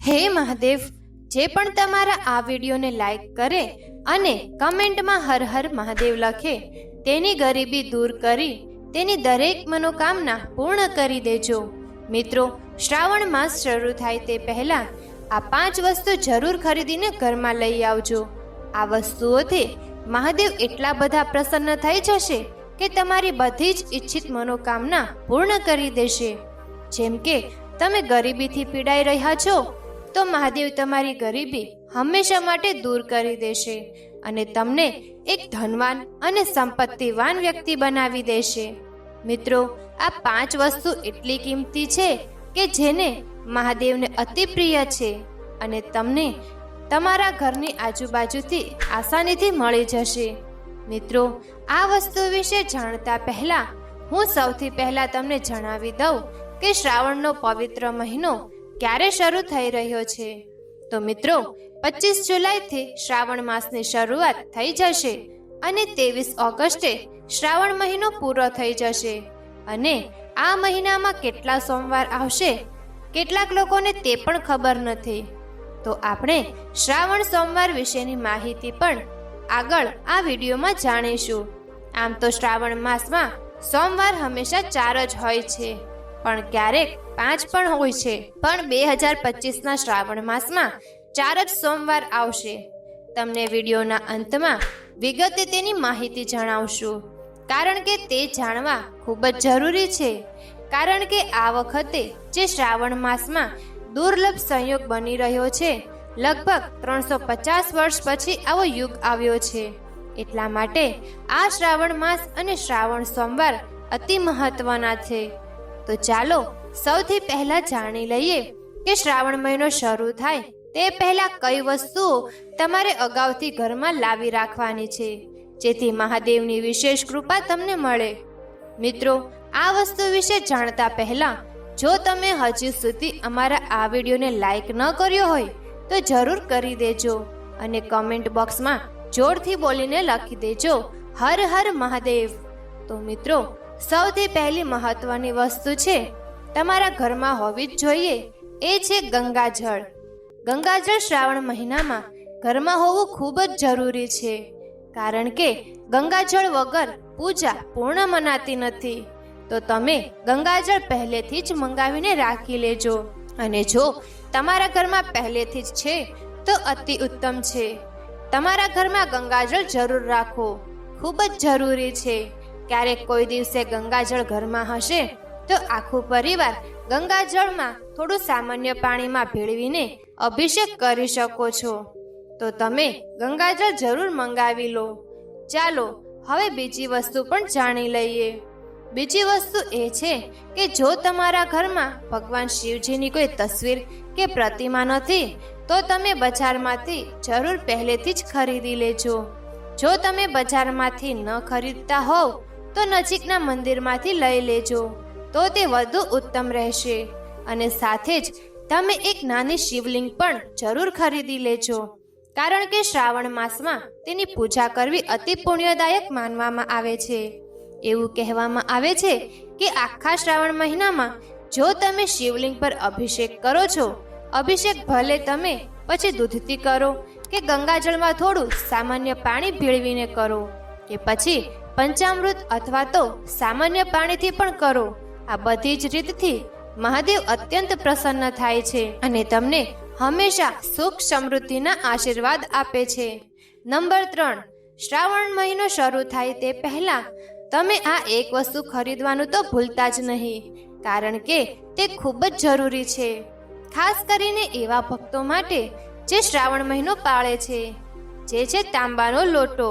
હે મહાદેવ, જે પણ તમારા આ વિડીયોને લાઈક કરે અને કમેન્ટમાં હર હર મહાદેવ લખે, તેની ગરીબી દૂર કરી તેની દરેક મનોકામના પૂર્ણ કરી દેજો. મિત્રો, શ્રાવણ માસ શરૂ થાય તે પહેલા આ 5 વસ્તુ જરૂર ખરીદીને ઘરમાં લઈ આવજો. આ વસ્તુઓથી મહાદેવ એટલા બધા પ્રસન્ન થઈ જશે કે તમારી બધી જ ઈચ્છિત મનોકામના પૂર્ણ કરી દેશે. જેમ કે તમે ગરીબીથી પીડાઈ રહ્યા છો તો મહાદેવ તમારી ગરીબી હંમેશા માટે દૂર કરી દેશે અને તમને એક ધનવાન અને સંપત્તિવાન વ્યક્તિ બનાવી દેશે. મિત્રો, આ 5 વસ્તુ એટલી કિંમતી છે કે જેને મહાદેવને અતિ પ્રિય છે અને તમને તમારા ઘરની આજુબાજુથી આસાનીથી મળી જશે. મિત્રો, આ વસ્તુ વિશે જાણતા પહેલા હું સૌથી પહેલા તમને જણાવી દઉં કે શ્રાવણનો પવિત્ર મહિનો ક્યારે શરૂ થઈ રહ્યો છે. તો મિત્રો, 25 જુલાઈથી શ્રાવણ માસની શરૂઆત થઈ જશે અને 23 ઓગસ્ટે શ્રાવણ મહિનો પૂરો થઈ જશે. અને આ મહિનામાં કેટલા સોમવાર આવશે કેટલાક લોકોને તે પણ ખબર નથી. તો આપણે શ્રાવણ સોમવાર વિશેની માહિતી પણ આગળ આ વિડીયોમાં જાણીશું. આમ તો શ્રાવણ માસમાં સોમવાર હંમેશા 4 જ હોય છે, પણ ક્યારેક 5 પણ હોય છે. પણ 2025ના શ્રાવણ માસમાં 4 જ સોમવાર આવશે. તમને વિડીયોના અંતમાં વિગતે તેની માહિતી જણાવશું, કારણ કે તે જાણવા ખૂબ જ જરૂરી છે. કારણ કે આ વખતે જે શ્રાવણ માસમાં દુર્લભ સંયોગ બની રહ્યો છે, લગભગ 350 વર્ષ પછી આવો યુગ આવ્યો છે. એટલા માટે આ શ્રાવણ માસ અને શ્રાવણ સોમવાર અતિ મહત્વના છે. તો ચાલો સૌથી પહેલા જાણી લઈએ કે શ્રાવણ મહિનો શરૂ થાય તે પહેલા કઈ વસ્તુઓ તમારે અગાઉથી ઘરમાં લાવી રાખવાની છે, જેથી મહાદેવની વિશેષ કૃપા તમને મળે. મિત્રો, આ વસ્તુ વિશે જાણતા પહેલા જો તમે હજી સુધી અમારા આ વિડીયોને લાઈક ન કર્યો હોય તો જરૂર કરી દેજો અને કમેન્ટ બોક્સમાં જોરથી બોલીને લખી દેજો હર હર મહાદેવ. તો મિત્રો, સૌથી પહેલી મહત્વની વસ્તુ છે તમારા ઘરમાં હોવી જ જોઈએ એ છે ગંગાજળ. ગંગાજળ શ્રાવણ મહિનામાં ઘરમાં હોવું ખૂબ જ જરૂરી છે, કારણ કે ગંગાજળ વગર પૂજા પૂર્ણ મનાતી નથી. તો તમે ગંગાજળ પહેલેથી જ મંગાવીને રાખી લેજો અને જો તમારા ઘરમાં પહેલેથી જ છે તો અતિ ઉત્તમ છે. તમારા ઘરમાં ગંગાજળ જરૂર રાખો, ખૂબ જ જરૂરી છે. ક્યારેક કોઈ દિવસે ગંગાજળ ઘરમાં હશે તો આખું પરિવાર ગંગાજળમાં થોડું સામાન્ય પાણીમાં ભેળવીને અભિષેક કરી શકો છો. તો તમે ગંગાજળ જરૂર મંગાવી લો. ચાલો હવે બીજી વસ્તુ પણ જાણી લઈએ. બીજી વસ્તુ એ છે કે જો તમારા ઘરમાં ભગવાન શિવજીની કોઈ તસવીર કે પ્રતિમા નથી તો તમે બજારમાંથી જરૂર પહેલેથી જ ખરીદી લેજો. જો તમે બજારમાંથી ન ખરીદતા હોવ તો નજીકના મંદિરમાંથી લઈ લેજો, તો તે વધુ ઉત્તમ રહેશે. અને સાથે જ તમે એક નાની શિવલિંગ પણ જરૂર ખરીદી લેજો, કારણ કે શ્રાવણ માસમાં તેની પૂજા કરવી અતિ પુણ્યદાયક માનવામાં આવે છે. એવું કહેવામાં આવે છે કે આખા શ્રાવણ મહિનામાં જો તમે શિવલિંગ પર અભિષેક કરો છો, અભિષેક ભલે તમે પછી દૂધથી કરો કે ગંગાજળમાં થોડું સામાન્ય પાણી ભેળવીને કરો કે પછી પંચામૃત અથવા તો સામાન્ય પાણીથી પણ કરો, આ બધી જ રીતથી મહાદેવ અત્યંત પ્રસન્ન થાય છે અને તમને હંમેશા સુખ સમૃદ્ધિના આશીર્વાદ આપે છે. નંબર 3, શ્રાવણ મહિનો શરૂ થાય તે પહેલા તમે આ એક વસ્તુ ખરીદવાનું તો ભૂલતા જ નહીં, કારણ કે તે ખૂબ જ જરૂરી છે. ખાસ કરીને એવા ભક્તો માટે જે શ્રાવણ મહિનો પાળે છે, જે છે તાંબાનો લોટો.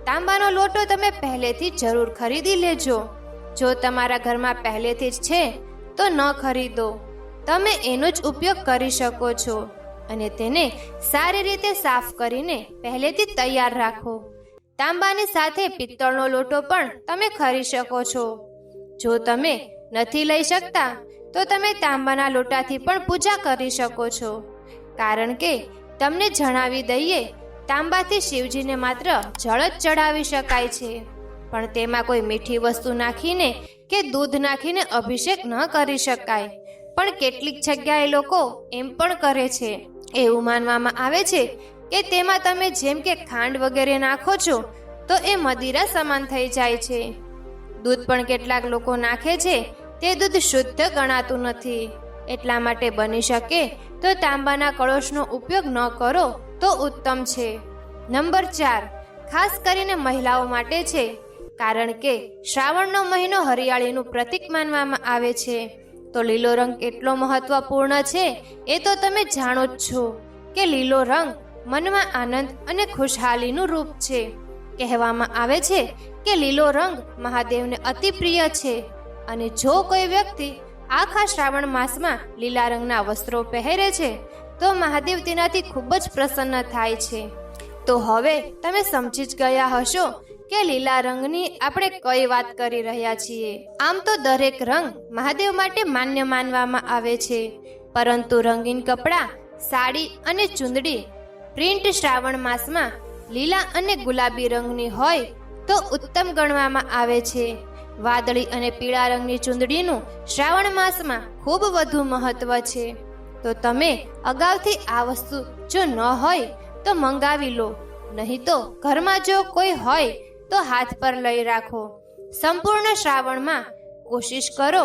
તાંબાનો લોટો તમે પહેલેથી જરૂર ખરીદી લેજો. જો તમારા ઘરમાં પહેલેથી જ છે તો ન ખરીદો, તમે એનો જ ઉપયોગ કરી શકો છો અને તેને સારી રીતે સાફ કરીને પહેલેથી તૈયાર રાખો. તાંબાની સાથે પિત્તળનો લોટો પણ તમે ખરીદી શકો છો. જો તમે નથી લઈ શકતા તો તમે તાંબાના લોટાથી પણ પૂજા કરી શકો છો, કારણ કે તમને જણાવી દઈએ, તાંબાથી શિવજીને માત્ર જળ જ ચડાવી શકાય છે, પણ તેમાં કોઈ મીઠી વસ્તુ નાખીને કે દૂધ નાખીને અભિષેક ન કરી શકાય. પણ કેટલીક જગ્યાએ લોકો એમ પણ કરે છે. એવું માનવામાં આવે છે કે તેમાં તમે જેમ કે ખાંડ વગેરે નાખો છો તો એ મદિરા સમાન થઈ જાય છે. દૂધ પણ કેટલાક લોકો નાખે છે તે દૂધ શુદ્ધ ગણાતું નથી. એટલા માટે બની શકે તો તાંબાના કળશનો ઉપયોગ ન કરો તો ઉત્તમ છે. નંબર 4, ખાસ કરીને મહિલાઓ માટે છે, કારણ કે શ્રાવણનો મહિનો હરિયાળીનું પ્રતીક માનવામાં આવે છે. તો લીલો રંગ કેટલો મહત્વપૂર્ણ છે એ તો તમે જાણો જ છો કે લીલો રંગ મનમાં આનંદ અને ખુશહાલીનું રૂપ છે. કહેવામાં આવે છે કે લીલો રંગ મહાદેવને અતિ પ્રિય છે અને જો કોઈ વ્યક્તિ આખા શ્રાવણ માસમાં લીલા રંગના વસ્ત્રો પહેરે છે તો મહાદેવ તેનાથી ખૂબ જ પ્રસન્ન થાય છે. તો હવે તમે સમજી જ ગયા હશો કે લીલા રંગની આપણે કઈ વાત કરી રહ્યા છીએ. આમ તો દરેક રંગ મહાદેવ માટે માન્ય માનવામાં આવે છે, પરંતુ રંગીન કપડાં, સાડી અને ચુંદડી પ્રિન્ટ શ્રાવણ માસમાં લીલા અને ગુલાબી રંગની હોય તો ઉત્તમ ગણવામાં આવે છે. વાદળી અને પીળા રંગની ચુંદડીનું શ્રાવણ માસમાં ખૂબ વધુ મહત્વ છે. તો તમે અગાઉથી આ વસ્તુ જો ન હોય તો મંગાવી લો, નહીં તો ઘરમાં જો કોઈ હોય તો હાથ પર લઈ રાખો. સંપૂર્ણ શ્રાવણમાં કોશિશ કરો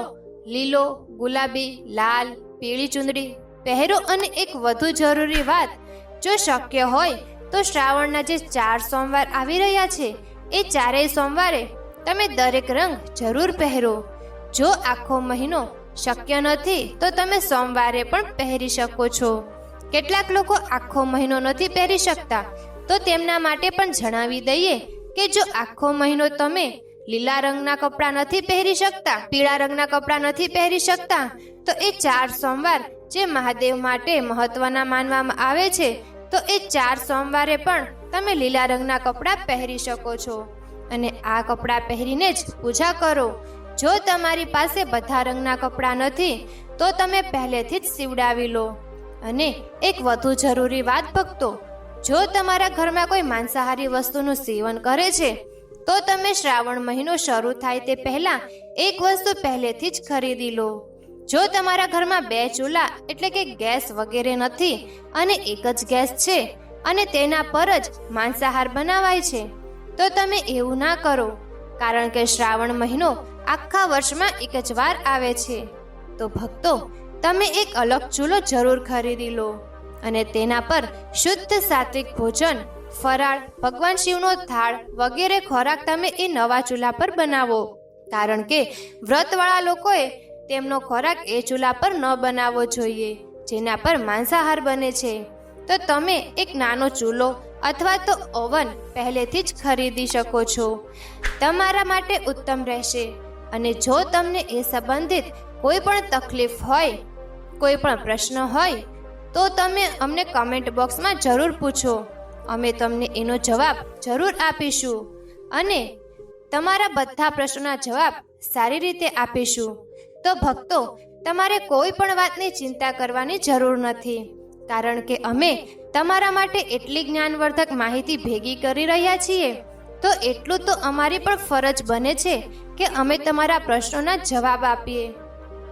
લીલો, ગુલાબી, લાલ, પીળી ચુંદડી પહેરો. અને એક વધુ જરૂરી વાત, જો શક્ય હોય તો શ્રાવણના જે 4 સોમવાર આવી રહ્યા છે એ 4 સોમવારે તમે દરેક રંગ જરૂર પહેરો. જો આખો મહિનો શક્ય નથી તો તમે સોમવારે પણ પહેરી શકો છો. કેટલાક લોકો આખો મહિનો નથી પહેરી શકતા તો તેમના માટે પણ જણાવી દઈએ કે જો આખો મહિનો તમે લીલા રંગના કપડાં નથી પહેરી શકતા, પીળા રંગના કપડાં નથી પહેરી શકતા, તો એ 4 સોમવાર જે મહાદેવ માટે મહત્વના માનવામાં આવે છે તો એ 4 સોમવારે પણ તમે લીલા રંગના કપડાં પહેરી શકો છો અને આ કપડાં પહેરીને જ પૂજા કરો. જો તમારી પાસે બધા રંગના કપડાં નથી તો તમે પહેલેથી જ સીવડાવી લો. અને એક વધુ જરૂરી વાત ભક્તો, જો તમારા ઘરમાં કોઈ માંસાહારી વસ્તુનું સેવન કરે છે તો તમે શ્રાવણ મહિનો શરૂ થાય તે પહેલા એક વસ્તુ પહેલેથી જ ખરીદી લો. જો તમારા ઘરમાં 2 ચૂલા એટલે કે ગેસ વગેરે નથી અને એક જ ગેસ છે અને તેના પર જ માંસાહાર બનાવાય છે તો તમે એવું ના કરો, કારણ કે શ્રાવણ મહિનો આખા વર્ષમાં એક જ વાર આવે છે. તો ભક્તો, તમે એક અલગ ચૂલો જરૂર ખરીદી લો અને તેના પર શુદ્ધ સાત્વિક ભોજન, ફરાળ, ભગવાન શિવનો થાળ વગેરે ખોરાક તમે એ નવા ચૂલા પર બનાવો, કારણ કે વ્રતવાળા લોકોએ તેમનો ખોરાક એ ચૂલા પર ન બનાવવો જોઈએ જેના પર માંસાહાર બને છે. તો તમે એક નાનો ચૂલો અથવા તો ઓવન પહેલેથી જ ખરીદી શકો છો, તમારા માટે ઉત્તમ રહેશે. અને જો તમને એ સંબંધિત કોઈ પણ તકલીફ હોય, કોઈ પણ પ્રશ્ન હોય તો તમે અમને કમેન્ટ બોક્સમાં જરૂર પૂછો, અમે તમને એનો જવાબ જરૂર આપીશું અને તમારા બધા પ્રશ્નોના જવાબ સારી રીતે આપીશું. તો ભક્તો, તમારે કોઈ પણ વાતની ચિંતા કરવાની જરૂર નથી, કારણ કે અમે તમારા માટે એટલી જ્ઞાનવર્ધક માહિતી ભેગી કરી રહ્યા છીએ તો એટલું તો અમારી પણ ફરજ બને છે કે અમે તમારા પ્રશ્નોના જવાબ આપીએ.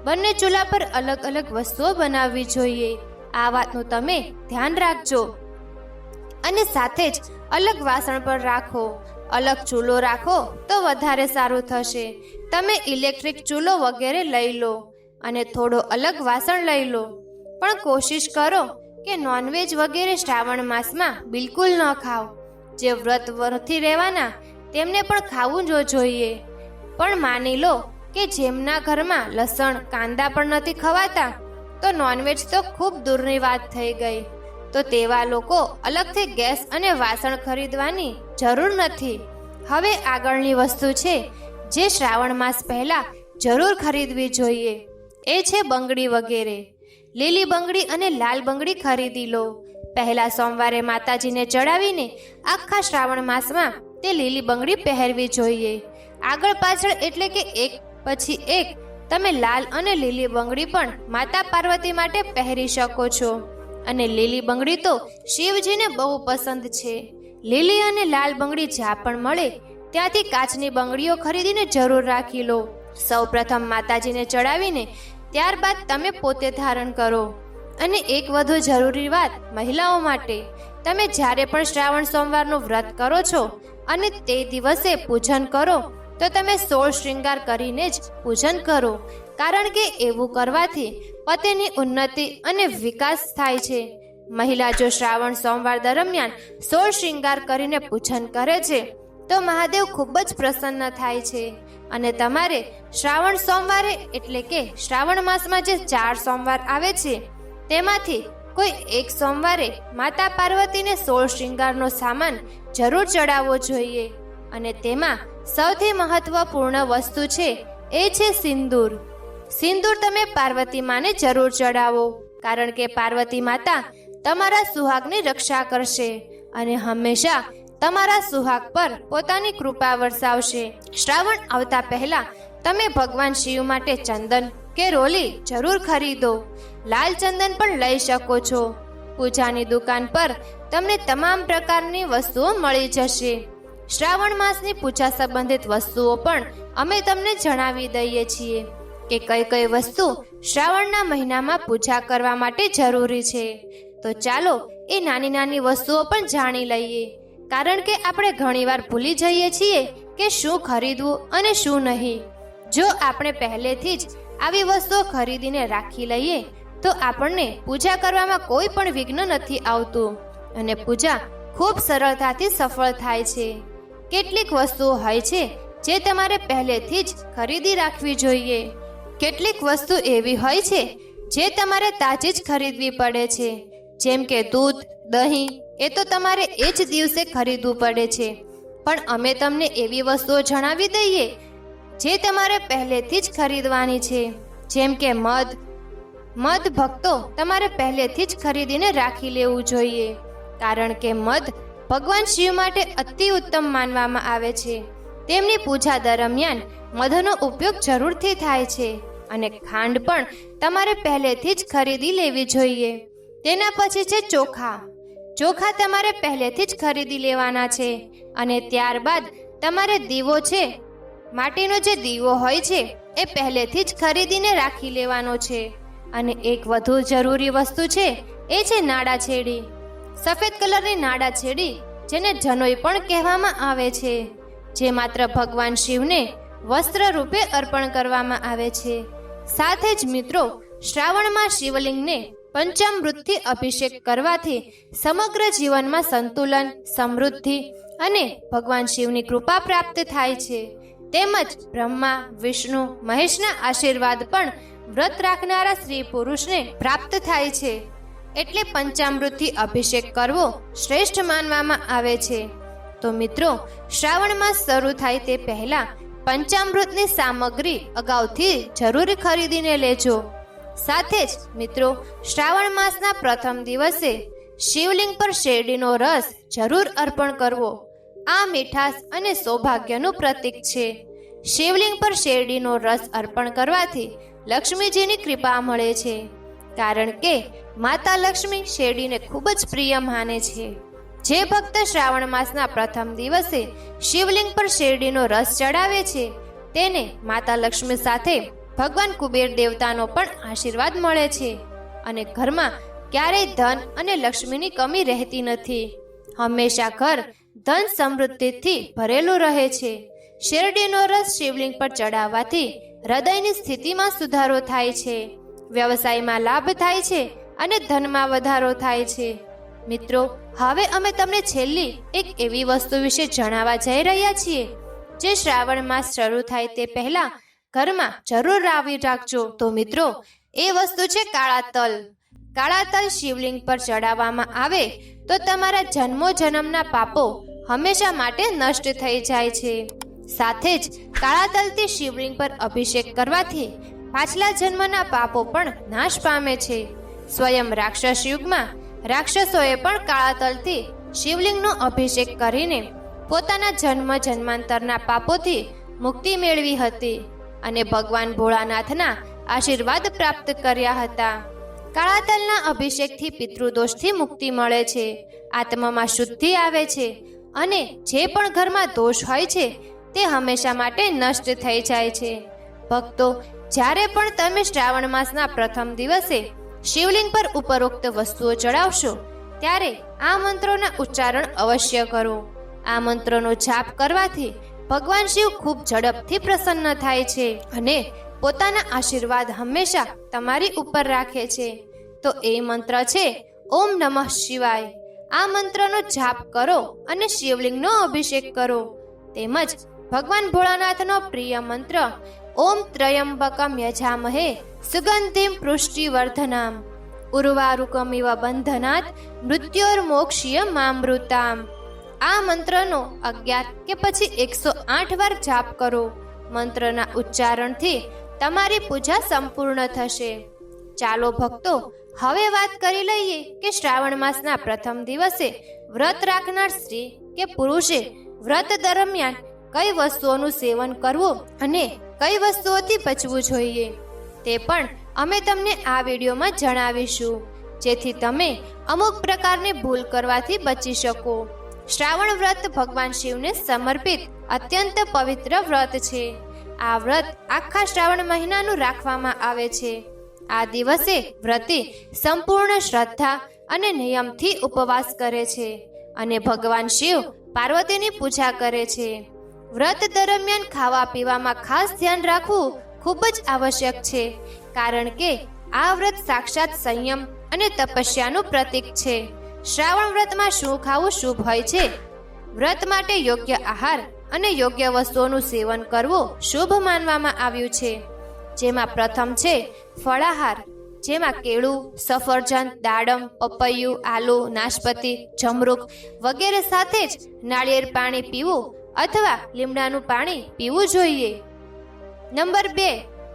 બંને ચૂલા પર અલગ અલગ વસ્તુઓ બનાવવી જોઈએ, આ વાતનું તમે ધ્યાન રાખજો. અને સાથે જ અલગ વાસણ પર રાખો, અલગ ચૂલો રાખો તો વધારે સારું થશે. તમે ઇલેક્ટ્રિક ચૂલો વગેરે લઈ લો અને થોડો અલગ વાસણ લઈ લો, પણ કોશિશ કરો કે નોનવેજ વગેરે શ્રાવણ માસમાં બિલકુલ ન ખાઓ. જે વ્રત નથી રહેવાના તેમને પણ ખાવું જ જોઈએ, પણ માની લો કે જેમના ઘરમાં લસણ, કાંદા પણ નથી ખવાતા તો નોનવેજ તો ખૂબ દૂરની વાત થઈ ગઈ. તો તેવા લોકો અલગથી ગેસ અને વાસણ ખરીદવાની જરૂર નથી. હવે આગળની વસ્તુ છે જે શ્રાવણ માસ પહેલા જરૂર ખરીદવી જોઈએ, એ છે બંગડી વગેરે. લીલી બંગડી અને લાલ બંગડી ખરીદી લો. પહેલા સોમવારે માતાજીને ચડાવીને આખા શ્રાવણ માસમાં તે લીલી બંગડી પહેરવી જોઈએ. આગળ પાછળ એટલે કે એક પછી એક તમે લાલ અને લીલી બંગડી પણ માતા પાર્વતી માટે પહેરી શકો છો. અને લીલી બંગડી તો શિવજીને બહુ પસંદ છે. લીલી અને લાલ બંગડી જ્યાં પણ મળે ત્યાંથી કાચની બંગડીઓ ખરીદીને જરૂર રાખી લો. સૌ પ્રથમ માતાજીને ચડાવીને ત્યારબાદ તમે પોતે ધારણ કરો. અને એક વધુ જરૂરી વાત મહિલાઓ માટે, તમે જ્યારે પણ શ્રાવણ સોમવારનું વ્રત કરો છો અને તે દિવસે પૂજન કરો તો તમે 16 શ્રૃંગાર કરીને જ પૂજન કરો, કારણ કે એવું કરવાથી પતિની ઉન્નતિ અને વિકાસ થાય છે. મહિલા જો શ્રાવણ સોમવાર દરમિયાન 16 શ્રૃંગાર કરીને પૂજન કરે છે તો મહાદેવ ખૂબ જ પ્રસન્ન થાય છે. અને તમારે શ્રાવણ સોમવારે એટલે કે શ્રાવણ માસમાં જે 4 સોમવાર આવે છે તેમાંથી કોઈ એક સોમવારે માતા પાર્વતીને 16 શ્રૃંગારનો સામાન જરૂર ચડાવવો જોઈએ. અને તેમાં સૌથી મહત્વપૂર્ણ વસ્તુ છે એ છે સિંદૂર. સિંદૂર તમે પાર્વતી માને જરૂર ચડાવો, કારણ કે પાર્વતી માતા તમારા સુહાગની રક્ષા કરશે અને હંમેશા તમારા સુહાગ પર પોતાની કૃપા વરસાવશે. શ્રાવણ આવતા પહેલા તમે ભગવાન શિવ માટે ચંદન કે રોલી જરૂર ખરીદો. લાલ ચંદન પણ લઈ શકો છો. પૂજાની દુકાન પર તમને તમામ પ્રકારની વસ્તુઓ મળી જશે. શ્રાવણ માસની પૂજા સંબંધિત વસ્તુઓ પણ અમે તમને જણાવી દઈએ છીએ કે કઈ કઈ વસ્તુ શ્રાવણના મહિનામાં પૂજા કરવા માટે જરૂરી છે. તો ચાલો એ નાની નાની વસ્તુઓ પણ જાણી લઈએ, કારણ કે આપણે ઘણીવાર ભૂલી જઈએ છીએ કે શું ખરીદવું અને શું નહીં. જો આપણે પહેલેથી જ આવી વસ્તુઓ ખરીદીને રાખી લઈએ તો આપણને પૂજા કરવામાં કોઈ પણ વિઘ્ન નથી આવતું અને પૂજા ખૂબ સરળતાથી સફળ થાય છે. કેટલીક વસ્તુઓ હોય છે જે તમારે પહેલેથી જ ખરીદી રાખવી જોઈએ. કેટલીક વસ્તુ એવી હોય છે જે તમારે તાજી જ ખરીદવી પડે છે, જેમ કે દૂધ, દહીં. એ તો તમારે એ જ દિવસે ખરીદવું પડે છે. પણ અમે તમને એવી વસ્તુઓ જણાવી દઈએ જે તમારે પહેલેથી જ ખરીદવાની છે, જેમ કે મધ. મધ ભક્તો તમારે પહેલેથી જ ખરીદીને રાખી લેવું જોઈએ, કારણ કે મધ ભગવાન શિવ માટે અતિ ઉત્તમ માનવામાં આવે છે. તેમની પૂજા દરમિયાન મધનો ઉપયોગ જરૂરથી થાય છે. અને ખાંડ પણ તમારે પહેલેથી જ ખરીદી લેવી જોઈએ. તેના પછી છે ચોખા. ચોખા તમારે પહેલેથી જ ખરીદી લેવાના છે. અને ત્યારબાદ તમારે દીવો છે, માટીનો જે દીવો હોય છે એ પહેલેથી જ ખરીદીને રાખી લેવાનો છે. અને એક વધુ જરૂરી વસ્તુ છે એ છે નાડા છેડી. સફેદ કલરની નાડા છેડી, જેને જનોઈ પણ કહેવામાં આવે છે, જે માત્ર ભગવાન શિવને વસ્ત્ર રૂપે અર્પણ કરવામાં આવે છે. સાથે જ મિત્રો, શ્રાવણમાં શિવલિંગને પંચામૃતથી અભિષેક કરવાથી સમગ્ર જીવનમાં સંતુલન, સમૃદ્ધિ અને ભગવાન શિવની કૃપા પ્રાપ્ત થાય છે. તેમજ બ્રહ્મા, વિષ્ણુ, મહેશના આશીર્વાદ પણ વ્રત રાખનારા સ્ત્રી પુરુષને પ્રાપ્ત થાય છે. એટલે પંચામૃતથી અભિષેક કરવો શ્રેષ્ઠ માનવામાં આવે છે. તો મિત્રો, શ્રાવણ માસ શરૂ થાય તે પહેલા પંચામૃતની સામગ્રી અગાઉથી જરૂર ખરીદીને લેજો. સાથે જ મિત્રો, શ્રાવણ માસના પ્રથમ દિવસે શિવલિંગ પર શેરડીનો રસ જરૂર અર્પણ કરવો. આ મીઠાશ અને સૌભાગ્યનું પ્રતીક છે. શિવલિંગ પર શેરડીનો રસ અર્પણ કરવાથી લક્ષ્મીજીની કૃપા મળે છે, કારણ કે માતા લક્ષ્મી શેરડીને ખૂબ જ પ્રિય માને છે. જે ભક્ત શ્રાવણ માસના પ્રથમ દિવસે શિવલિંગ પર શેરડીનો રસ ચડાવે છે તેને માતા લક્ષ્મી સાથે ભગવાન કુબેર દેવતાનો પણ આશીર્વાદ મળે છે અને ઘરમાં ક્યારેય ધન અને લક્ષ્મીની કમી રહેતી નથી. હંમેશા ઘર ધન સમૃદ્ધિથી ભરેલું રહે છે. શેરડીનો રસ શિવલિંગ પર ચડાવવાથી હૃદયની સ્થિતિમાં સુધારો થાય છે, વ્યવસાયમાં લાભ થાય છે અને ધનમાં વધારો થાય છે. મિત્રો, હવે અમે તમને છેલ્લી એક એવી વસ્તુ વિશે જણાવવા જઈ રહ્યા છીએ જે શ્રાવણ માસ શરૂ થાય તે પહેલા ઘરમાં જરૂર લાવી રાખજો. તો મિત્રો, એ વસ્તુ છે કાળા તલ. કાળા તલ શિવલિંગ પર ચડાવવામાં આવે તો તમારા જન્મો જન્મના પાપો હંમેશા માટે નષ્ટ થઈ જાય છે. સાથે જ કાળા તલથી શિવલિંગ પર અભિષેક કરવાથી પાછલા જન્મના પાપો પણ નાશ પામે છે. સ્વયં રાક્ષસ યુગમાં રાક્ષસોએ પણ કાળા તલથી શિવલિંગનો અભિષેક કરીને પોતાના જન્મ જન્માંતરના પાપોથી મુક્તિ મેળવી હતી અને ભગવાન ભોળાનાથના આશીર્વાદ પ્રાપ્ત કર્યા હતા. કાળા તલના અભિષેકથી પિતૃદોષથી મુક્તિ મળે છે, આત્મામાં શુદ્ધિ આવે છે અને જે પણ ઘરમાં દોષ હોય છે તે હંમેશા માટે નષ્ટ થઈ જાય છે. ભક્તો, જ્યારે પણ તમે શ્રાવણ માસના પ્રથમ દિવસે શિવલિંગ પર ઉપરોક્ત વસ્તુઓ ચડાવશો ત્યારે આ મંત્રોના ઉચ્ચારણ અવશ્ય કરો. આ મંત્રોનો જાપ કરવાથી ભગવાન શિવ ખૂબ ઝડપથી પ્રસન્ન થાય છે અને પોતાના આશીર્વાદ હંમેશા તમારી ઉપર રાખે છે. તો એ મંત્ર છે ઓમ નમઃ શિવાય. આ મંત્રનો જાપ કરો અને શિવલિંગનો અભિષેક કરો. તેમજ ભગવાન ભોળાનાથનો પ્રિય મંત્ર ઓમ ત્રયંબકમ યજામહે સુગંધિમ પુષ્ટિવર્ધનામ ઉર્વારુકમિવ બંધનાત મૃત્યોર્મોક્ષીય મામૃતામ. આ મંત્રનો 11 કે પછી 108 વાર જાપ કરો. મંત્રના ઉચ્ચારણથી તમારી પૂજા સંપૂર્ણ થશે. ચાલો ભક્તો, હવે વાત કરી લઈએ કે શ્રાવણ માસના પ્રથમ દિવસે વ્રત રાખનાર સ્ત્રી કે પુરુષે વ્રત દરમિયાન કઈ વસ્તુઓનું સેવન કરવું અને કઈ વસ્તુઓથી બચવું જોઈએ તે પણ અમે તમને આ વિડીયોમાં જણાવીશું, જેથી તમે અમુક પ્રકારની ભૂલ કરવાથી બચી શકો. શ્રાવણ વ્રત ભગવાન શિવને સમર્પિત અત્યંત પવિત્ર વ્રત છે. આ વ્રત આખા શ્રાવણ મહિનાનું રાખવામાં આવે છે. આ દિવસે વ્રતી સંપૂર્ણ શ્રદ્ધા અને નિયમથી ઉપવાસ કરે છે અને ભગવાન શિવ પાર્વતીની પૂજા કરે છે. વ્રત દરમિયાન ખાવા પીવામાં ખાસ ધ્યાન રાખવું ખૂબ જ આવશ્યક છે, કારણ કે આ વ્રત સાક્ષાત સંયમ અને તપસ્યાનું પ્રતીક છે. શ્રાવણ વ્રતમાં શું ખાવું શુભ હોય છે? વ્રત માટે યોગ્ય આહાર અને યોગ્ય વસ્તુઓનું સેવન કરવું શુભ માનવામાં આવ્યું છે. જેમાં પ્રથમ છે ફળાહાર, જેમાં કેળું, સફરજન, દાડમ, પપૈયું, આલુ, નાશપતિ, જમરૂખ વગેરે સાથે જ નાળિયેર પાણી પીવું અથવા લીમડાનું પાણી પીવું જોઈએ. નંબર 2,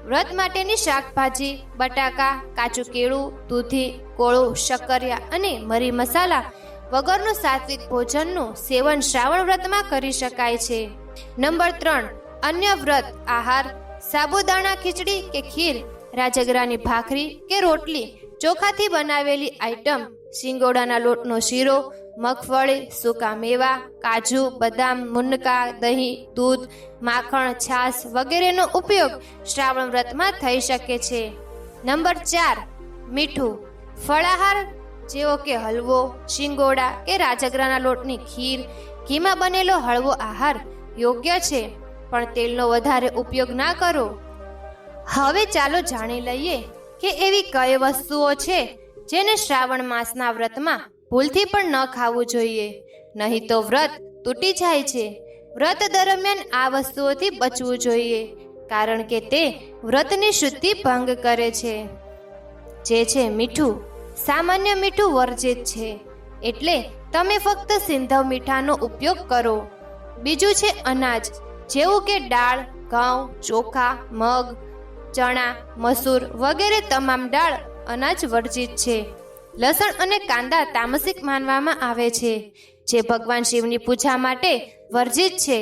વ્રત માટેની શાકભાજી બટાકા, કાચું કેળું, દૂધી, કોળું, શક્કરિયા અને મરી મસાલા વગરનું સાત્વિક ભોજનનું સેવન શ્રાવણ વ્રતમાં કરી શકાય છે. નંબર 3, અન્ય વ્રત આહાર સાબુદાણા ખીચડી કે ખીર, રાજગરાની ભાખરી કે રોટલી, ચોખાથી બનાવેલી આઈટમ, સિંગોડાના લોટનો શીરો, મગફળી, સૂકા મેવા, કાજુ, બદામ, મુનકા, દહીં, દૂધ, માખણ, છાશ વગેરેનો ઉપયોગ શ્રાવણ વ્રતમાં થઈ શકે છે. નંબર 4, મીઠું. ફળાહાર જેવો કે હલવો, શિંગોડા કે રાજગરાના લોટની ખીર, ઘીમાં બનેલો હળવો આહાર યોગ્ય છે, પણ તેલનો વધારે ઉપયોગ ના કરો. હવે ચાલો જાણી લઈએ કે એવી કઈ વસ્તુઓ છે જેને શ્રાવણ માસના વ્રતમાં ભૂલથી પણ ન ખાવું જોઈએ, નહીં તો વ્રત તૂટી જાય છે. વ્રત દરમિયાન આ વસ્તુઓથી બચવું જોઈએ, કારણ કે તે વ્રતની શુદ્ધિ ભંગ કરે છે. જે છે મીઠું. સામાન્ય મીઠું વર્જિત છે, એટલે તમે ફક્ત સિંધવ મીઠાનો ઉપયોગ કરો. બીજું છે અનાજ, જેવું કે દાળ, ઘઉં, ચોખા, મગ, ચણા, મસૂર વગેરે તમામ દાળ અનાજ વર્જિત છે. લસણ અને કાંદા તામસિક માનવામાં આવે છે, જે ભગવાન શિવની પૂજા માટે વર્જિત છે.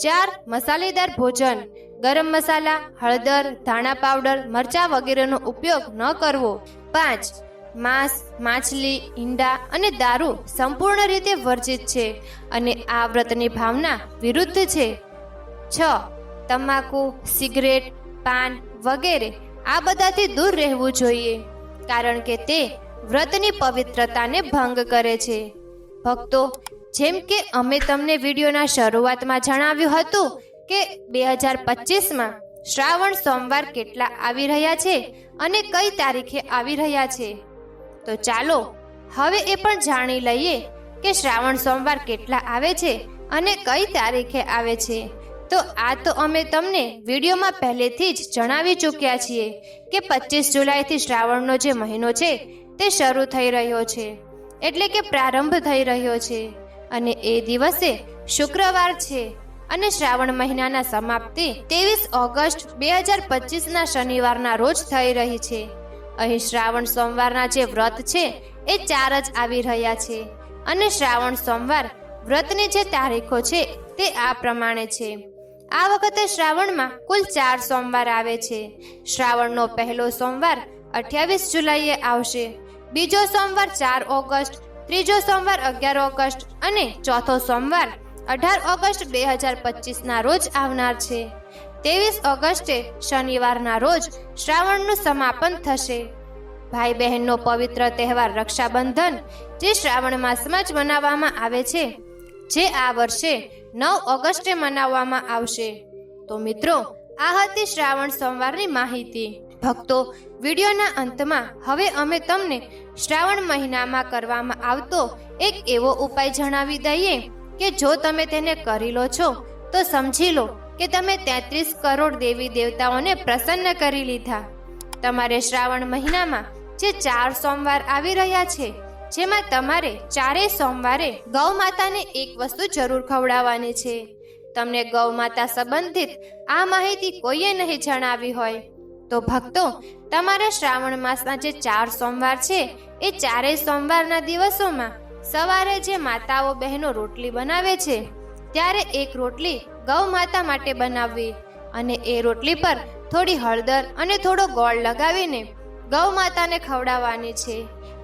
4, મસાલેદાર ભોજન. ગરમ મસાલા, હળદર, ધાણા પાવડર, મરચાં વગેરેનો ઉપયોગ ન કરવો. 5, માંસ, માછલી, ઈંડા અને દારૂ સંપૂર્ણ રીતે વર્જિત છે અને આ વ્રતની ભાવના વિરુદ્ધ છે. 6, તમાકુ, સિગરેટ, પાન વગેરે આ બધાથી દૂર રહેવું જોઈએ, કારણ કે તે વ્રતની પવિત્રતાને ભંગ કરે છે. ભક્તો, જેમ કે અમે તમને વિડીયોના શરૂઆતમાં જણાવ્યું હતું કે 2025માં શ્રાવણ સોમવાર કેટલા આવી રહ્યા છે અને કઈ તારીખે આવી રહ્યા છે, તો ચાલો હવે એ પણ જાણી લઈએ કે શ્રાવણ સોમવાર કેટલા આવે છે અને કઈ તારીખે આવે છે. તો આ તો અમે તમને વિડીયોમાં પહેલેથી જ જણાવી ચૂક્યા છીએ કે 25 જુલાઈથી શ્રાવણનો જે મહિનો છે તે શરૂ થઈ રહ્યો છે, એટલે કે પ્રારંભ થઈ રહ્યો છે અને એ દિવસે શુક્રવાર છે અને શ્રાવણ મહિનાના સમાપ્તિ 23 ઓગસ્ટ 2025ના શનિવારના રોજ થઈ રહી છે. અહીં શ્રાવણ સોમવારના જે વ્રત છે એ 4 જ આવી રહ્યા છે અને શ્રાવણ સોમવાર વ્રતની જે તારીખો છે તે આ પ્રમાણે છે. આ વખતે શ્રાવણમાં કુલ 4 સોમવાર આવે છે. શ્રાવણનો પહેલો સોમવાર 28 જુલાઈએ આવશે, બીજો સોમવાર 4 ઓગસ્ટ, ત્રીજો સોમવાર 11 ઓગસ્ટ અને ચોથો સોમવાર 18 ઓગસ્ટ 2025ના રોજ આવનાર છે. 23 ઓગસ્ટે શનિવારના રોજ શ્રાવણનું સમાપન થશે. ભાઈ બહેનનો પવિત્ર તહેવાર રક્ષાબંધન જે શ્રાવણ માસમાં જ મનાવવામાં આવે છે, જે આ વર્ષે 9 ઓગસ્ટે મનાવવામાં આવશે. તો મિત્રો, આ હતી શ્રાવણ સોમવારની માહિતી. ભક્તો, વિડીયોના અંતમાં હવે અમે તમને શ્રાવણ મહિનામાં કરવામાં આવતો એક એવો ઉપાય જણાવી દઈએ કે જો તમે તેને કરી લો છો તો સમજી લો કે તમે 33 કરોડ દેવી દેવતાઓને પ્રસન્ન કરી લીધા. તમારે શ્રાવણ મહિનામાં જે 4 સોમવાર આવી રહ્યા છે, જેમાં તમારે 4 સોમવારે ગૌ માતાને એક વસ્તુ જરૂર ખવડાવવાની છે. તમને ગૌ માતા સંબંધિત આ માહિતી કોઈએ નહીં જણાવી હોય તો ભક્તો, તમારા શ્રાવણ માસના જે 4 સોમવાર છે એ 4 સોમવારના દિવસોમાં સવારે જે માતાઓ બહેનો રોટલી બનાવે છે, ત્યારે એક રોટલી ગૌ માતા માટે બનાવવી અને એ રોટલી પર થોડી હળદર અને થોડો ગોળ લગાવીને ગૌ માતાને ખવડાવવાની છે.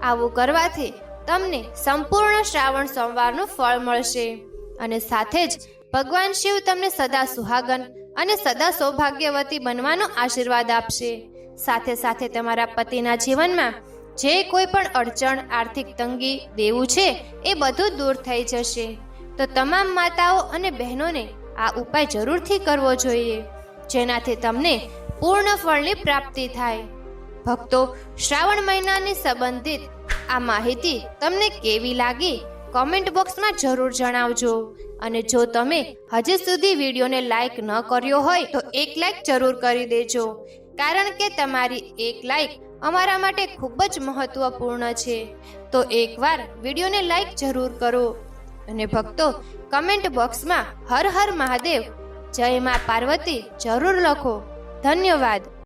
આવું કરવાથી તમને સંપૂર્ણ શ્રાવણ સોમવારનું ફળ મળશે અને સાથે જ ભગવાન શિવ તમને સદા સુહાગન અને સદા સૌભાગ્યવતી બનવાનો આશીર્વાદ આપશે. સાથે સાથે તમારા પતિના જીવનમાં જે કોઈ પણ અડચણ, આર્થિક તંગી, દેવું છે એ બધું દૂર થઈ જશે. તો તમામ માતાઓ અને બહેનોને આ ઉપાય જરૂરથી કરવો જોઈએ, જેનાથી તમને પૂર્ણ ફળની પ્રાપ્તિ થાય. ભક્તો, શ્રાવણ મહિનાની સંબંધિત આ માહિતી તમને કેવી લાગી કોમેન્ટ બોક્સમાં જરૂર જણાવજો. અને જો તમે હજી સુધી વિડીયોને લાઈક ન કર્યો હોય તો એક લાઈક જરૂર કરી દેજો, કારણ કે તમારી એક લાઈક અમારા માટે ખૂબ જ મહત્વપૂર્ણ છે. તો એકવાર વિડીયોને લાઈક જરૂર કરો અને ભક્તો, કમેન્ટ બોક્સમાં હર હર મહાદેવ, જય મા પાર્વતી જરૂર લખો. ધન્યવાદ.